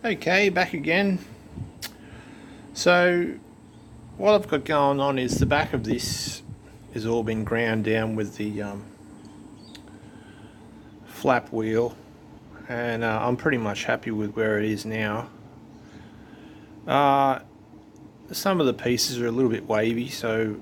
Okay, back again. So what I've got going on is the back of this has all been ground down with the flap wheel, and I'm pretty much happy with where it is now. Some of the pieces are a little bit wavy, so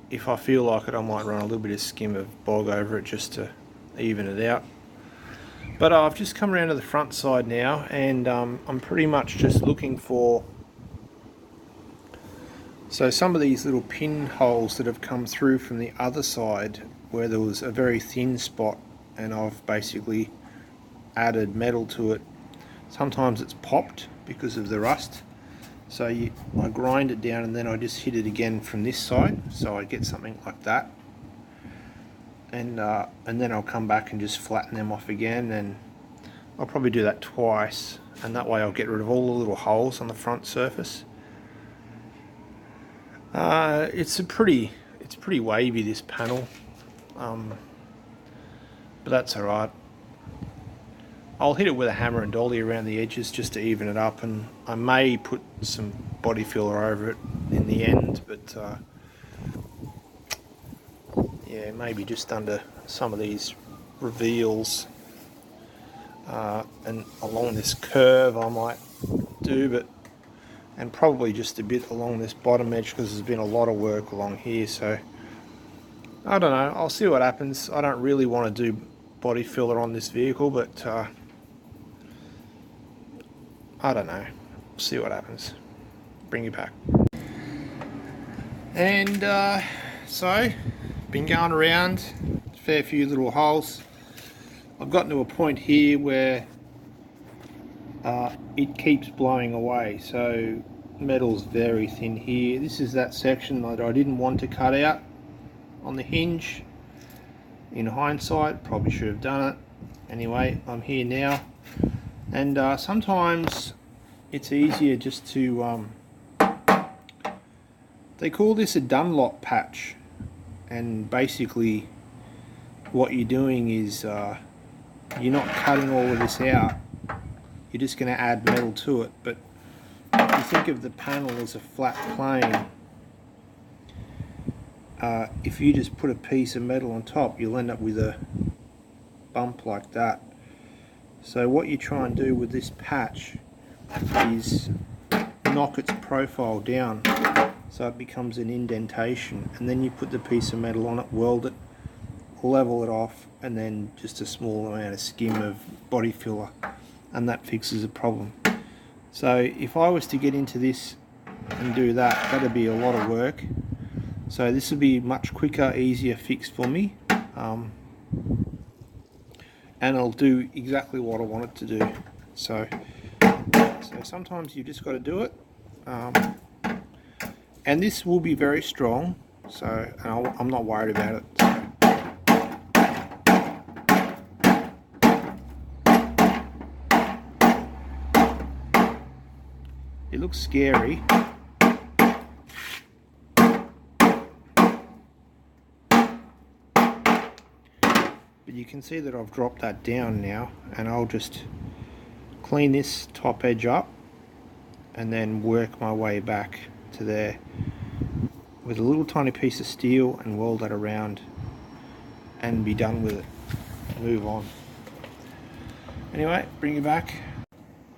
if I feel like it I might run a little bit of skim of bog over it just to even it out. But I've just come around to the front side now, and I'm pretty much just looking for some of these little pinholes that have come through from the other side where there was a very thin spot, and I've basically added metal to it. Sometimes it's popped because of the rust, so I grind it down and then I just hit it again from this side, so I get something like that. And then I'll come back and just flatten them off again, and I'll probably do that twice, and that way I'll get rid of all the little holes on the front surface. It's pretty wavy, this panel, but that's alright. I'll hit it with a hammer and dolly around the edges just to even it up, and I may put some body filler over it in the end, but yeah, maybe just under some of these reveals and along this curve I might do, and probably just a bit along this bottom edge because there's been a lot of work along here. So I don't know, I'll see what happens. I don't really want to do body filler on this vehicle, but I don't know, see what happens. Bring you back. And so been going around a fair few little holes. I've gotten to a point here where it keeps blowing away, so metal's very thin here. This is that section that I didn't want to cut out on the hinge. In hindsight, probably should have done it. Anyway, I'm here now, and sometimes it's easier just to they call this a Dunlop patch, and basically what you're doing is you're not cutting all of this out, you're just going to add metal to it. But if you think of the panel as a flat plane, if you just put a piece of metal on top, you'll end up with a bump like that. So what you try and do with this patch is knock its profile down so it becomes an indentation, and then you put the piece of metal on it, weld it, level it off, and then just a small amount of skim of body filler, and that fixes the problem. So if I was to get into this and do that, that'd be a lot of work. So this would be much quicker, easier fix for me, and it'll do exactly what I want it to do. So sometimes you just got to do it, and this will be very strong, so I'm not worried about it. It looks scary, but you can see that I've dropped that down now, and I'll just clean this top edge up and then work my way back to there with a little tiny piece of steel and weld that around and be done with it. Move on. Anyway, bring you back.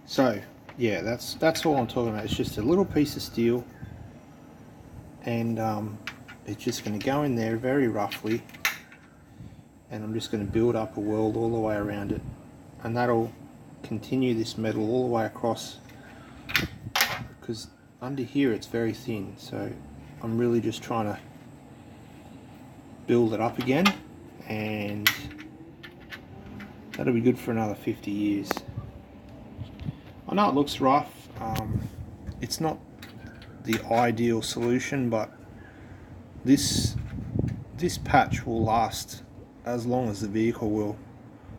So yeah, that's all I'm talking about. It's just a little piece of steel, and it's just going to go in there very roughly, and I'm just going to build up a weld all the way around it, and that'll continue this metal all the way across, because under here it's very thin. So I'm really just trying to build it up again, and that'll be good for another 50 years. I know it looks rough, it's not the ideal solution, but this patch will last as long as the vehicle will,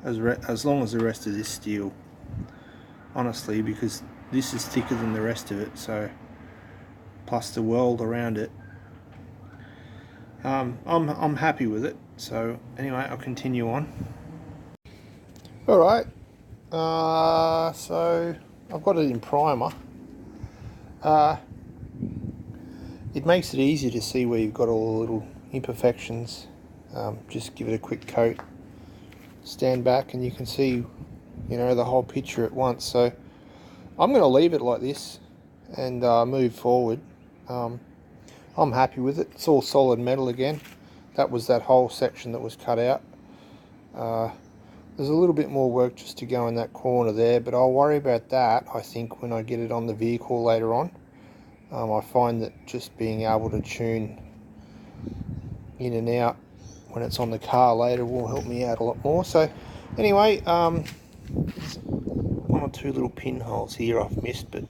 as long as the rest of this steel, honestly, because this is thicker than the rest of it. So plus the weld around it, I'm happy with it. So anyway, I'll continue on. Alright, so I've got it in primer. It makes it easy to see where you've got all the little imperfections. Just give it a quick coat, stand back, and you can see, you know, the whole picture at once. So I'm going to leave it like this and move forward. I'm happy with it. It's all solid metal again. That was that whole section that was cut out. There's a little bit more work just to go in that corner there, but I'll worry about that, I think, when I get it on the vehicle later on. I find that just being able to tune in and out when it's on the car later will help me out a lot more. So anyway, there's one or two little pinholes here I've missed, but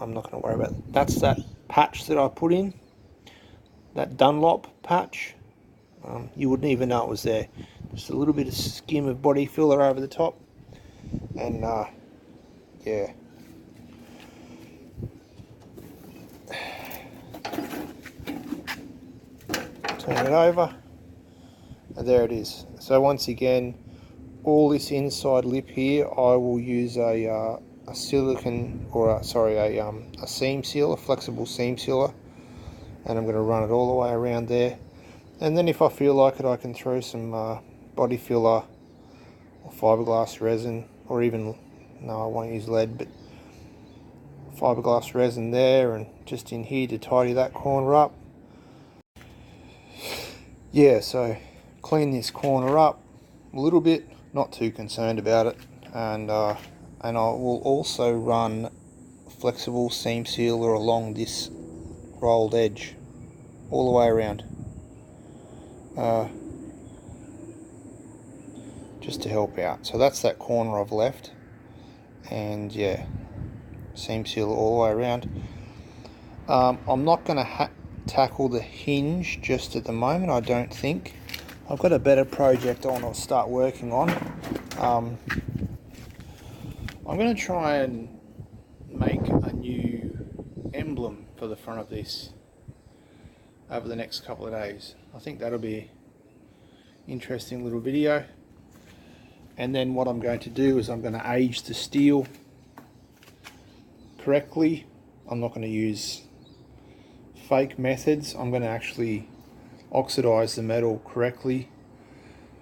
I'm not going to worry about it. That's that patch that I put in, that Dunlop patch. You wouldn't even know it was there. Just a little bit of skim of body filler over the top, and yeah. Turn it over, and there it is. So once again, all this inside lip here, I will use a silicone, or a seam sealer, flexible seam sealer, and I'm going to run it all the way around there. And then if I feel like it, I can throw some body filler or fiberglass resin, or even, no, I won't use lead, but fiberglass resin there, and just in here to tidy that corner up. Yeah, so clean this corner up a little bit, not too concerned about it, and I will also run flexible seam sealer along this rolled edge all the way around, just to help out. So that's that corner I've left, and yeah, seam sealer all the way around. I'm not going to tackle the hinge just at the moment, I don't think. I've got a better project I'll start working on. I'm going to try and make a new emblem for the front of this over the next couple of days. I think that'll be an interesting little video. And then what I'm going to do is I'm going to age the steel correctly. I'm not going to use fake methods. I'm going to actually oxidize the metal correctly,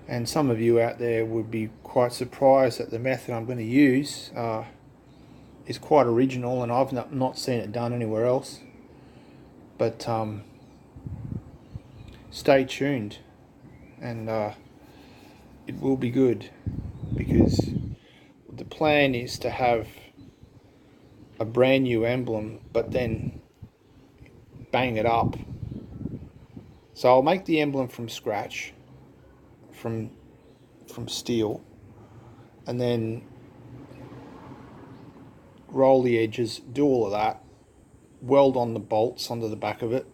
and some of you out there would be quite surprised that the method I'm going to use is quite original, and I've not seen it done anywhere else. But stay tuned, and it will be good, because the plan is to have a brand new emblem but then bang it up. So I'll make the emblem from scratch, from steel, and then roll the edges, do all of that, weld on the bolts onto the back of it,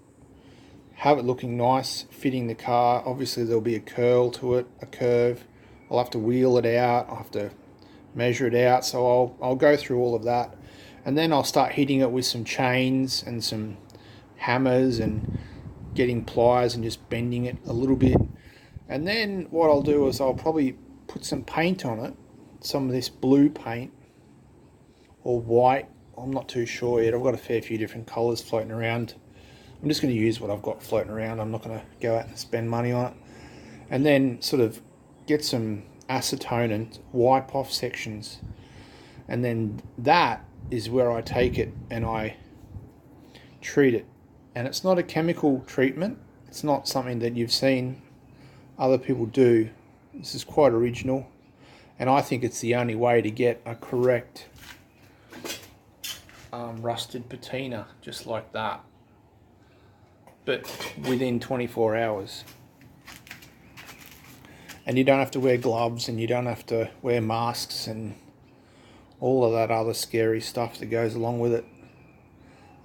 have it looking nice, fitting the car. Obviously there'll be a curl to it, a curve. I'll have to wheel it out, I'll have to measure it out, so I'll go through all of that, and then I'll start hitting it with some chains and some hammers and getting pliers and just bending it a little bit. And then what I'll do is I'll probably put some paint on it, some of this blue paint or white, I'm not too sure yet. I've got a fair few different colours floating around. I'm just going to use what I've got floating around. I'm not going to go out and spend money on it. And then sort of get some acetone and wipe off sections, and then that is where I take it and I treat it. And it's not a chemical treatment, it's not something that you've seen other people do. This is quite original, and I think it's the only way to get a correct rusted patina just like that, but within 24 hours. And you don't have to wear gloves, and you don't have to wear masks and all of that other scary stuff that goes along with it.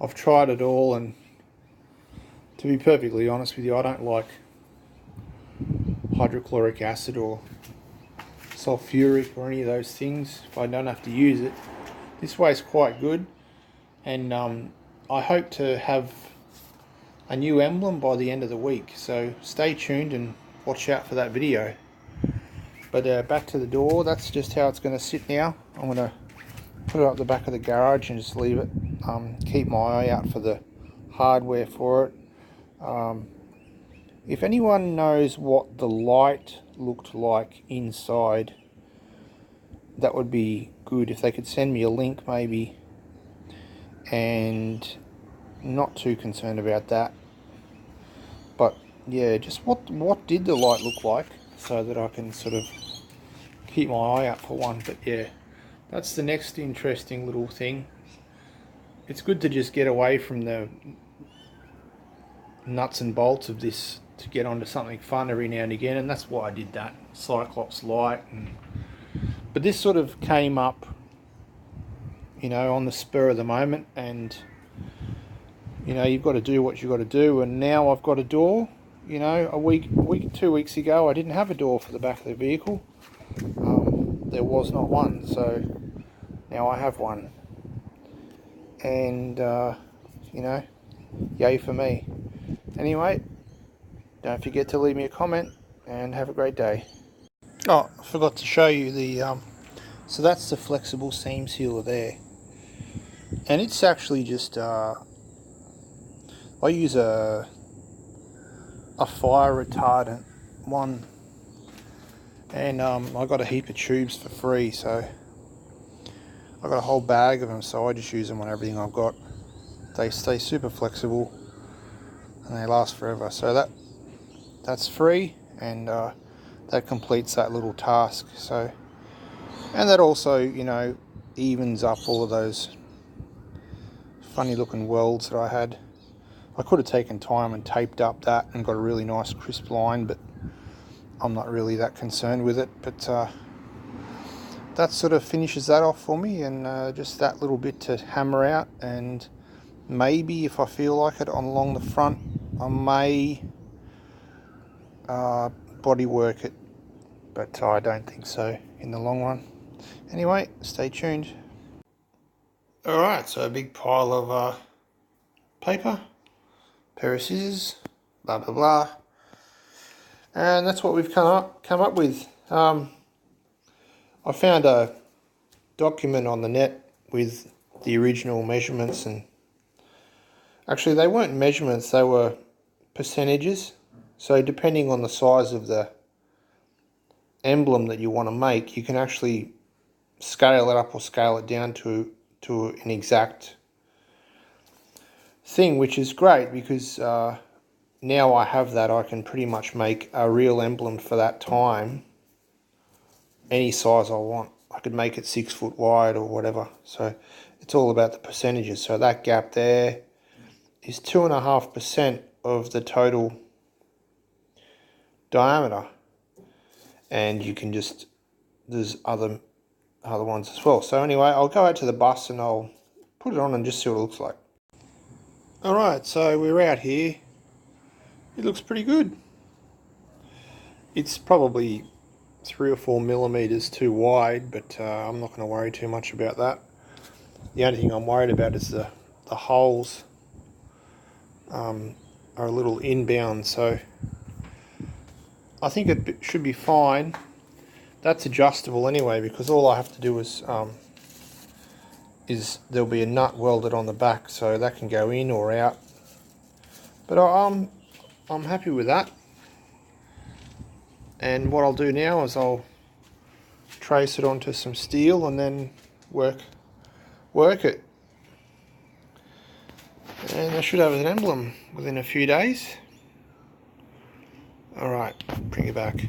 I've tried it all, and to be perfectly honest with you, I don't like hydrochloric acid or sulfuric or any of those things if I don't have to use it. This way is quite good, and I hope to have a new emblem by the end of the week, so stay tuned and watch out for that video. But back to the door, that's just how it's going to sit now. I'm going to put it up the back of the garage and just leave it. Keep my eye out for the hardware for it. If anyone knows what the light looked like inside, that would be good. If they could send me a link maybe. And not too concerned about that. But yeah, just what did the light look like, so that I can sort of keep my eye out for one. But yeah, that's the next interesting little thing. It's good to just get away from the nuts and bolts of this to get onto something fun every now and again, and that's why I did that Cyclops light. But this sort of came up, you know, on the spur of the moment, and you know, you've got to do what you've got to do. And now I've got a door. You know, a week, 2 weeks ago, I didn't have a door for the back of the vehicle. There was not one, so now I have one. And you know, yay for me. Anyway, don't forget to leave me a comment, and have a great day. Oh, I forgot to show you the so that's the flexible seam sealer there, and it's actually just I use a fire retardant one, and I got a heap of tubes for free, so I got a whole bag of them, so I just use them on everything I've got. They stay super flexible and they last forever, so that's free, and that completes that little task. So, and that also, you know, evens up all of those funny looking welds that I had. I could have taken time and taped up that and got a really nice crisp line, but I'm not really that concerned with it. But that sort of finishes that off for me, and just that little bit to hammer out, and maybe if I feel like it along the front, I may body work it, but I don't think so in the long run. Anyway, stay tuned. Alright, so a big pile of paper, pair of scissors, blah blah blah, and that's what we've come up with. I found a document on the net with the original measurements, and actually they weren't measurements, they were percentages. So depending on the size of the emblem that you want to make, you can actually scale it up or scale it down to an exact thing, which is great, because now I have that, I can pretty much make a real emblem for that time any size I want. I could make it 6 foot wide or whatever. So it's all about the percentages. So that gap there is 2.5% of the total diameter, and you can just, there's other ones as well. So anyway, I'll go out to the bus and I'll put it on and just see what it looks like. Alright, so we're out here. It looks pretty good. It's probably 3 or 4 millimeters too wide, but I'm not going to worry too much about that. The only thing I'm worried about is the holes are a little inbound, so I think it should be fine. That's adjustable anyway, because all I have to do is there'll be a nut welded on the back, so that can go in or out. But I'm happy with that. And what I'll do now is I'll trace it onto some steel and then work it. And I should have an emblem within a few days. Alright, bring it back.